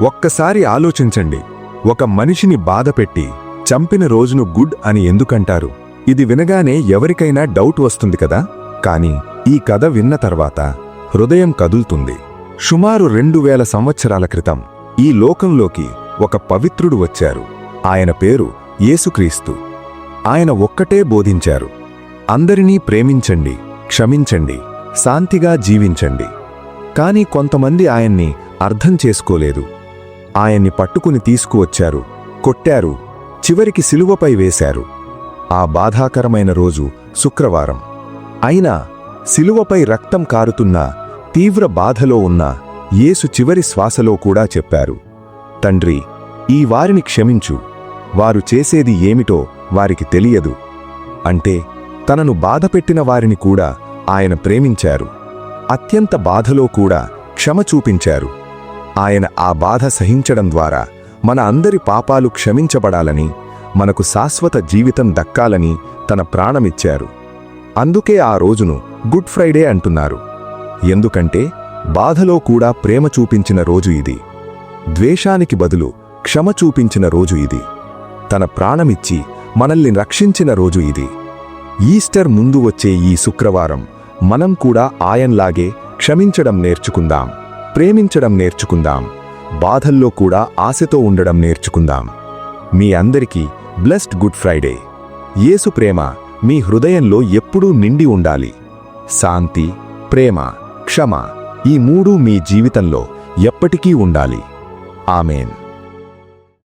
ఒక్కసారి ఆలోచించండి, ఒక మనిషిని బాధపెట్టి చంపిన రోజును గుడ్ అని ఎందుకంటారు? ఇది వినగానే ఎవరికైనా డౌట్ వస్తుంది కదా. కాని ఈ కథ విన్న తర్వాత హృదయం కదులుతుంది. సుమారు 2000 సంవత్సరాల క్రితం ఈ లోకంలోకి ఒక పవిత్రుడు వచ్చారు. ఆయన పేరు యేసుక్రీస్తు. ఆయన ఒక్కటే బోధించారు, అందరినీ ప్రేమించండి, క్షమించండి, శాంతిగా జీవించండి. కాని కొంతమంది ఆయన్ని అర్థం చేసుకోలేదు. ఆయన్ని పట్టుకుని తీసుకువచ్చారు, కొట్టారు, చివరికి శిలువపై వేశారు. ఆ బాధాకరమైన రోజు శుక్రవారం. అయినా శిలువపై రక్తం కారుతున్నా, తీవ్ర బాధలో ఉన్న యేసు చివరి శ్వాసలో కూడా చెప్పారు, తండ్రి, ఈ వారిని క్షమించు, వారు చేసేది ఏమిటో వారికి తెలియదు. అంటే తనను బాధపెట్టిన వారిని కూడా ఆయన ప్రేమించారు. అత్యంత బాధలో కూడా క్షమ చూపించారు. ఆయన ఆ బాధ సహించడం ద్వారా మన అందరి పాపాలు క్షమించబడాలని, మనకు శాశ్వత జీవితం దక్కాలని తన ప్రాణమిచ్చారు. అందుకే ఆ రోజును గుడ్ ఫ్రైడే అంటున్నారు. ఎందుకంటే బాధలో కూడా ప్రేమ చూపించిన రోజు ఇది. ద్వేషానికి బదులు క్షమ చూపించిన రోజు ఇది. తన ప్రాణమిచ్చి మనల్ని రక్షించిన రోజు ఇది. ఈస్టర్ ముందు వచ్చే ఈ శుక్రవారం మనం కూడా ఆయనలాగే క్షమించడం నేర్చుకుందాం, ప్రేమించడం నేర్చుకుందాం, బాధల్లో కూడా ఆశతో ఉండడం నేర్చుకుందాం. మీ అందరికీ బ్లెస్డ్ గుడ్ ఫ్రైడే. యేసు ప్రేమ మీ హృదయంలో ఎప్పుడూ నిండి ఉండాలి. శాంతి, ప్రేమ, క్షమ, ఈ మూడూ మీ జీవితంలో ఎప్పటికీ ఉండాలి. ఆమేన్.